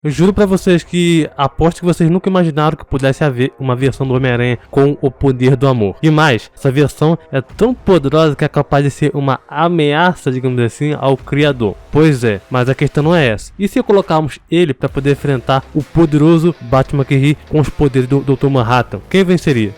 Eu juro pra vocês que aposto que vocês nunca imaginaram que pudesse haver uma versão do Homem-Aranha com o poder do amor. E mais, essa versão é tão poderosa que é capaz de ser uma ameaça, digamos assim, ao criador. Pois é, mas a questão não é essa. E se colocarmos ele para poder enfrentar o poderoso Batman que ri com os poderes do Dr. Manhattan? Quem venceria?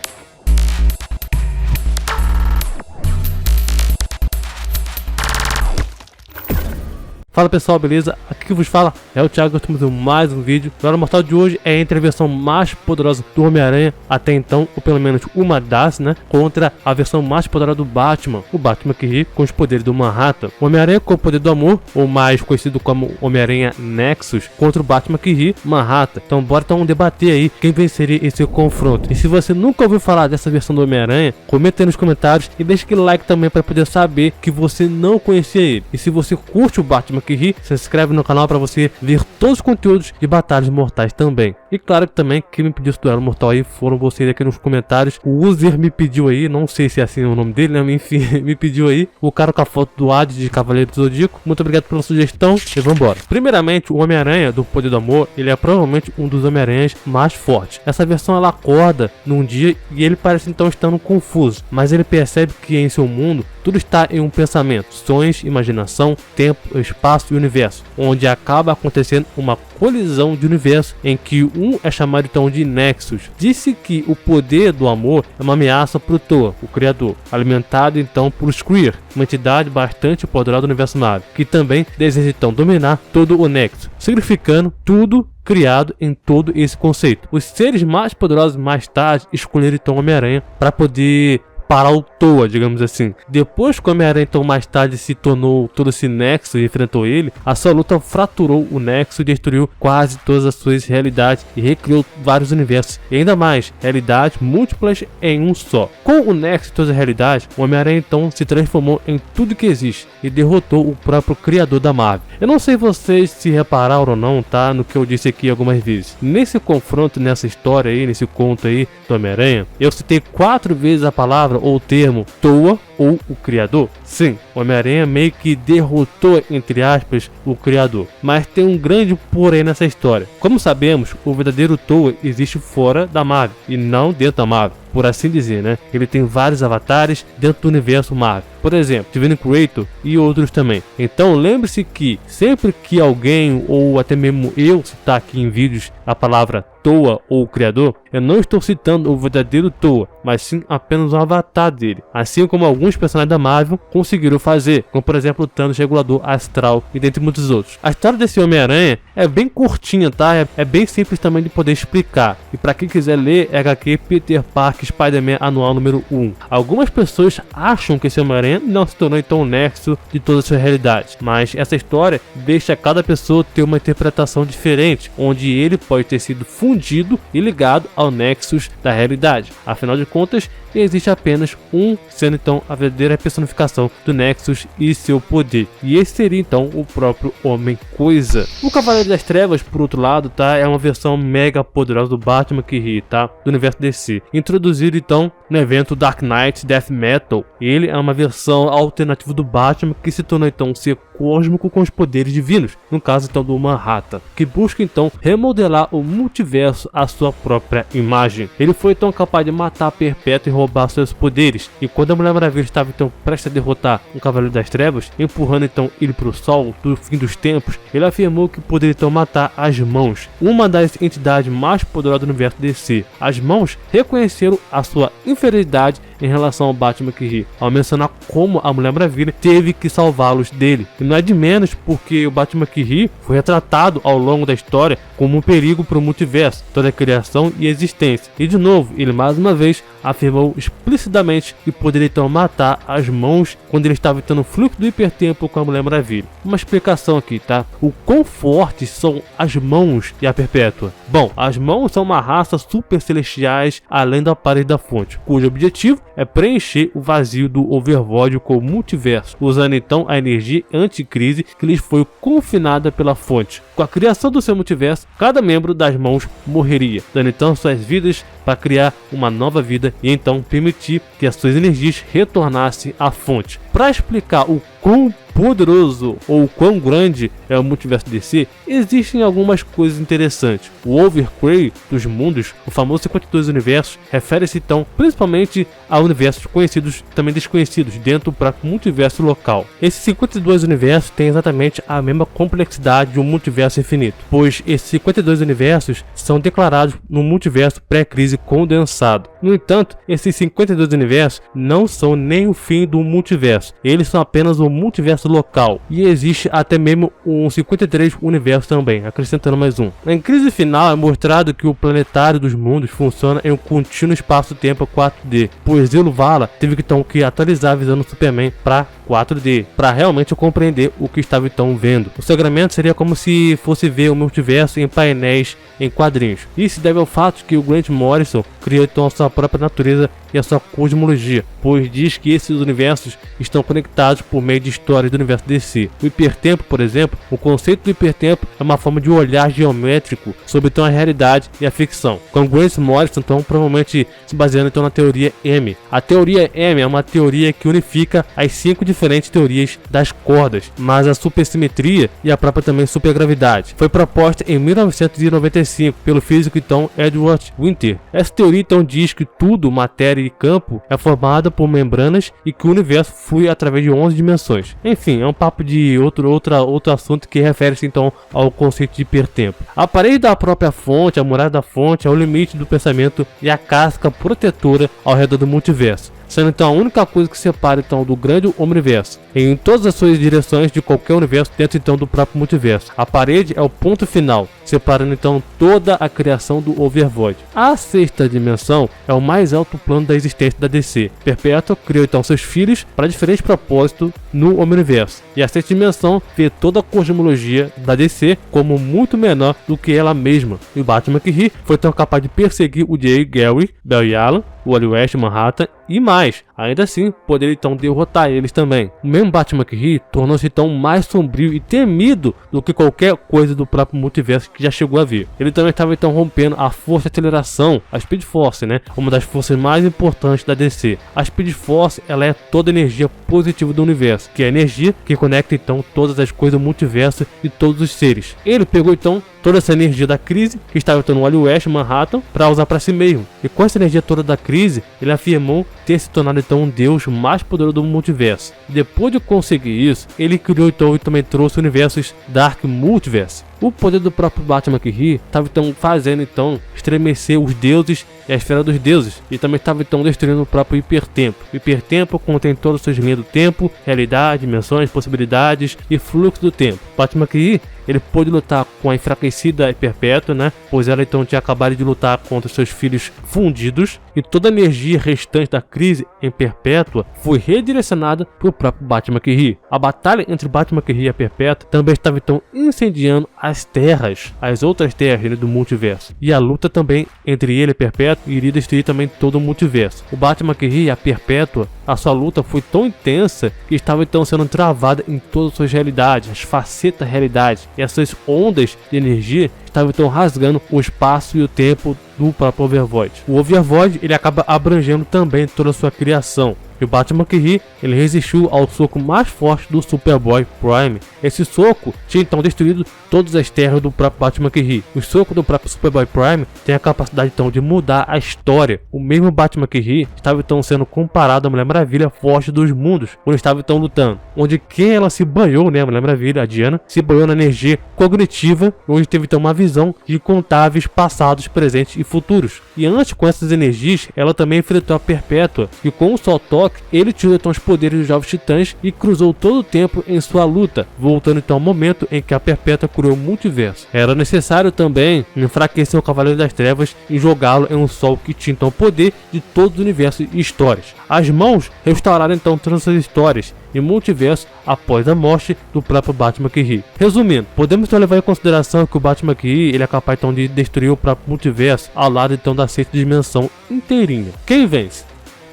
Fala pessoal, beleza? Aqui que vos fala é o Thiago, estamos em mais um vídeo. O Hora Mortal de hoje é entre a versão mais poderosa do Homem-Aranha até então, ou pelo menos uma das, né? Contra a versão mais poderosa do Batman, o Batman que ri com os poderes do Manhattan. O Homem-Aranha com o poder do amor, ou mais conhecido como Homem-Aranha Nexus, contra o Batman que ri, Manhattan. Então bora debater aí quem venceria esse confronto. E se você nunca ouviu falar dessa versão do Homem-Aranha, comenta aí nos comentários e deixa aquele like também para poder saber que você não conhecia ele. E se você curte o Batman que ri, se inscreve no canal para você ver todos os conteúdos de batalhas mortais também. E claro que também quem me pediu esse duelo mortal aí foram vocês aqui nos comentários. O user me pediu aí, não sei se é assim o nome dele, né? Enfim, me pediu aí. O cara com a foto do Hades de Cavaleiro do Zodíaco. Muito obrigado pela sugestão e vambora. Primeiramente, o Homem-Aranha do Poder do Amor, ele é provavelmente um dos Homem-Aranhas mais fortes. Essa versão ela acorda num dia e ele parece então estando confuso, mas ele percebe que em seu mundo tudo está em um pensamento, sonhos, imaginação, tempo, espaço e universo, onde acaba acontecendo uma colisão de universo em que um é chamado então de Nexus. Disse que o poder do amor é uma ameaça para o Thor, o criador, alimentado então por Skrull, uma entidade bastante poderosa do universo Marvel, que também deseja então dominar todo o Nexus, significando tudo criado em todo esse conceito. Os seres mais poderosos mais tarde escolheram então Homem-Aranha para poder parar o Toa, digamos assim. Depois que o Homem-Aranha então mais tarde se tornou todo esse Nexo e enfrentou ele, a sua luta fraturou o Nexo e destruiu quase todas as suas realidades e recriou vários universos e ainda mais, realidades múltiplas em um só. Com o Nexo e todas as realidades, o Homem-Aranha então se transformou em tudo que existe e derrotou o próprio criador da Marvel. Eu não sei vocês se repararam ou não, tá? No que eu disse aqui algumas vezes. Nesse confronto, nessa história aí, nesse conto aí do Homem-Aranha, eu citei 4 vezes a palavra ou o termo Toa ou o criador. Sim, o Homem-Aranha meio que derrotou, entre aspas, o criador. Mas tem um grande porém nessa história. Como sabemos, o verdadeiro Toa existe fora da Marvel e não dentro da Marvel, por assim dizer, né? Ele tem vários avatares dentro do universo Marvel. Por exemplo, Divine Creator e outros também. Então lembre-se que sempre que alguém, ou até mesmo eu, citar aqui em vídeos a palavra Toa ou criador, eu não estou citando o verdadeiro Toa, mas sim apenas um avatar dele. Assim como alguns personagens da Marvel conseguiram fazer, como por exemplo o Thanos Regulador Astral e dentre muitos outros. A história desse Homem-Aranha é bem curtinha, tá? É bem simples também de poder explicar. E para quem quiser ler, é HQ Peter Parker Spider-Man Anual número 1. Algumas pessoas acham que esse Homem-Aranha não se tornou então o nexo de todas as suas realidades, mas essa história deixa cada pessoa ter uma interpretação diferente, onde ele pode ter sido fundido e ligado ao nexus da realidade. Afinal de contas, existe apenas um, sendo então a verdadeira personificação do Nexus e seu poder. E esse seria então o próprio Homem-Coisa. O Cavaleiro das Trevas, por outro lado, tá, é uma versão mega poderosa do Batman que ri, tá, do universo DC. Introduzido então no evento Dark Knight Death Metal. Ele é uma versão alternativa do Batman que se tornou então um ser cósmico com os poderes divinos, no caso então do Manhattan, que busca então remodelar o multiverso à sua própria imagem. Ele foi então capaz de matar Perpétua e roubar seus poderes, e quando a Mulher Maravilha estava então prestes a derrotar o Cavaleiro das Trevas, empurrando então ele para o sol do fim dos tempos, ele afirmou que poderia então matar as Mãos, uma das entidades mais poderosas do universo DC. As Mãos reconheceram a sua inferioridade em relação ao Batman que ri, ao mencionar como a Mulher Maravilha teve que salvá-los dele. E não é de menos porque o Batman que ri foi retratado ao longo da história como um perigo para o multiverso, toda a criação e existência. E de novo, ele mais uma vez afirmou explicitamente que poderia então matar as Mãos quando ele estava tendo fluxo do hipertempo com a Mulher Maravilha. Uma explicação aqui, tá? O quão fortes são as Mãos e a Perpétua? Bom, as Mãos são uma raça super celestiais além da parede da fonte, cujo objetivo é preencher o vazio do Overvoid com o multiverso, usando então a energia anticrise que lhes foi confinada pela fonte. Com a criação do seu multiverso, cada membro das Mãos morreria, dando então suas vidas para criar uma nova vida e então permitir que as suas energias retornassem à fonte. Para explicar o quão poderoso ou quão grande é o multiverso DC, existem algumas coisas interessantes. O overcray dos mundos, o famoso 52 universos, refere-se então principalmente a universos conhecidos e também desconhecidos dentro do próprio multiverso local. Esses 52 universos têm exatamente a mesma complexidade de um multiverso infinito, pois esses 52 universos são declarados no multiverso pré-crise condensado. No entanto, esses 52 universos não são nem o fim do multiverso, eles são apenas um multiverso local, e existe até mesmo um 53 universo também, acrescentando mais um. Na crise final é mostrado que o planetário dos mundos funciona em um contínuo espaço-tempo 4D, pois Zelo Vala teve então que atualizar a visão do Superman para 4D, para realmente compreender o que estava então vendo. O segmento seria como se fosse ver o multiverso em painéis em quadrinhos. Isso se deve ao fato que o Grant Morrison criou então a sua própria natureza e a sua cosmologia, pois diz que esses universos estão conectados por meio de histórias do universo DC. O hipertempo, por exemplo, o conceito do hipertempo é uma forma de olhar geométrico sobre então a realidade e a ficção, com Grant Morrison então provavelmente se baseando então na teoria M. A teoria M é uma teoria que unifica as 5 diferentes teorias das cordas, mas a supersimetria e a própria também supergravidade. Foi proposta em 1995 pelo físico então Edward Winter. Essa teoria então diz que tudo, matéria e campo, é formada por membranas e que o universo flui através de 11 dimensões. Enfim, é um papo de outro assunto que refere-se então ao conceito de hipertempo. A parede da própria fonte, a muralha da fonte, é o limite do pensamento e a casca protetora ao redor do multiverso, sendo então a única coisa que separa então do grande universo em todas as suas direções de qualquer universo dentro então do próprio multiverso. A parede é o ponto final, separando então toda a criação do Overvoid. A sexta dimensão é o mais alto plano da existência da DC. Perpétua criou então seus filhos para diferentes propósitos no Omniverse, e a sexta dimensão vê toda a cosmologia da DC como muito menor do que ela mesma. E o Batman que ri foi tão capaz de perseguir o Jay Garrick, Barry Allen, o Wally West, Manhattan e mais. Ainda assim, poderia então derrotar eles também. O mesmo Batman que ri tornou-se então mais sombrio e temido do que qualquer coisa do próprio multiverso que já chegou a ver. Ele também estava então rompendo a força de aceleração, a Speed Force, uma das forças mais importantes da DC. A Speed Force, ela é toda a energia positiva do universo, que é a energia que conecta então todas as coisas do multiverso e todos os seres. Ele pegou então toda essa energia da crise, que estava então no Wally West, Manhattan, para usar para si mesmo. E com essa energia toda da crise, ele afirmou ter se tornado então um deus mais poderoso do multiverso. Depois de conseguir isso, ele criou então e também trouxe universos Dark Multiverse. O poder do próprio Batman que ri estava então fazendo então estremecer os deuses e a esfera dos deuses, e também estava então destruindo o próprio hipertempo. O hipertempo contém todas as suas linhas do tempo, realidade, dimensões, possibilidades e fluxo do tempo. Batman que ri, ele pôde lutar com a enfraquecida Perpétua, pois ela então tinha acabado de lutar contra seus filhos fundidos, e toda a energia restante da crise em Perpétua foi redirecionada para o próprio Batman que ri. A batalha entre Batman que ri e a Perpétua também estava então incendiando as terras, as outras terras do multiverso, e a luta também entre ele e Perpétua iria destruir também todo o multiverso. O Batman que ri e a Perpétua, a sua luta foi tão intensa que estava então sendo travada em todas as suas realidades, as facetas da realidade, e essas ondas de energia estavam então rasgando o espaço e o tempo do próprio Overvoid. O Overvoid, ele acaba abrangendo também toda a sua criação. E o Batman que ri, ele resistiu ao soco mais forte do Superboy Prime. Esse soco tinha então destruído todas as terras do próprio Batman que ri. O soco do próprio Superboy Prime tem a capacidade então de mudar a história. O mesmo Batman que ri estava então sendo comparado à Mulher Maravilha forte dos mundos, quando estava então lutando. Onde quem ela se banhou, a Mulher Maravilha, a Diana, se banhou na energia cognitiva, onde teve então uma visão de incontáveis passados, presentes e futuros. E antes, com essas energias, ela também enfrentou a Perpétua, e com um só toque, ele tirou então os poderes dos Jovens Titãs e cruzou todo o tempo em sua luta, voltando então ao momento em que a Perpétua criou o multiverso. Era necessário também enfraquecer o Cavaleiro das Trevas e jogá-lo em um sol que tinha então o poder de todos os universos e histórias. As mãos restauraram então todas as histórias e multiverso após a morte do próprio Batman que ri. Resumindo, podemos então levar em consideração que o Batman que ri, ele é capaz então de destruir o próprio multiverso ao lado então da sexta dimensão inteirinha. Quem vence?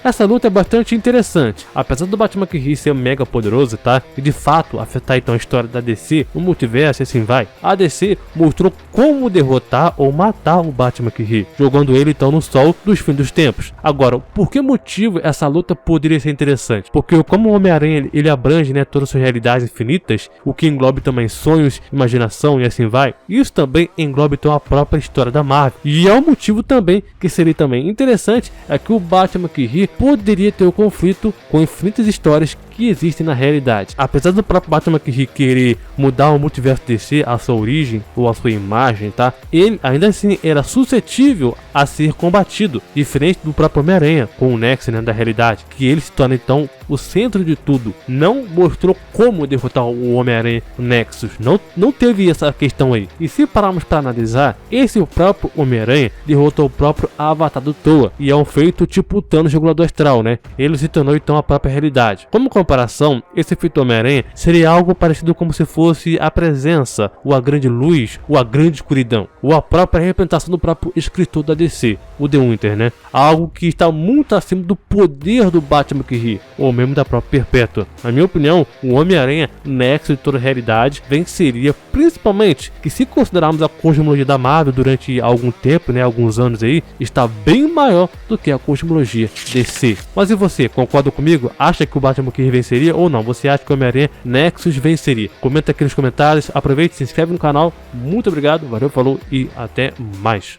Essa luta é bastante interessante, apesar do Batman que ri ser mega poderoso, tá? E de fato afetar então a história da DC, o multiverso e assim vai. A DC mostrou como derrotar ou matar o Batman que ri, jogando ele então no sol dos fins dos tempos. Agora, por que motivo essa luta poderia ser interessante? Porque como o Homem-Aranha ele abrange, né, todas as suas realidades infinitas, o que engloba também sonhos, imaginação e assim vai, isso também engloba então a própria história da Marvel. E é um motivo também que seria também interessante é que o Batman que ri poderia ter um conflito com infinitas histórias que existem na realidade. Apesar do próprio Batman que ri querer mudar o multiverso DC, a sua origem ou a sua imagem, tá? Ele ainda assim era suscetível a ser combatido, diferente do próprio Homem-Aranha com o Nexus, né, da realidade, que ele se torna então o centro de tudo. Não mostrou como derrotar o Homem-Aranha no Nexus, não teve essa questão aí. E se pararmos para analisar, esse próprio Homem-Aranha derrotou o próprio Avatar do Toa, e é um feito tipo Thanos regulador astral, né? Ele se tornou então a própria realidade. Como comparação, esse feito Homem-Aranha seria algo parecido como se fosse a presença, ou a grande luz, ou a grande escuridão, ou a própria representação do próprio escritor da DC, o The Winter, né? Algo que está muito acima do poder do Batman que ri, ou mesmo da própria Perpétua. Na minha opinião, o Homem-Aranha, nexo de toda a realidade, venceria, principalmente que se considerarmos a cosmologia da Marvel durante algum tempo, né, alguns anos aí, está bem maior do que a cosmologia DC. Mas e você, concorda comigo? Acha que o Batman que ri venceria ou não? Você acha que o Homem-Aranha Nexus venceria? Comenta aqui nos comentários, aproveite e se inscreve no canal. Muito obrigado, valeu, falou e até mais.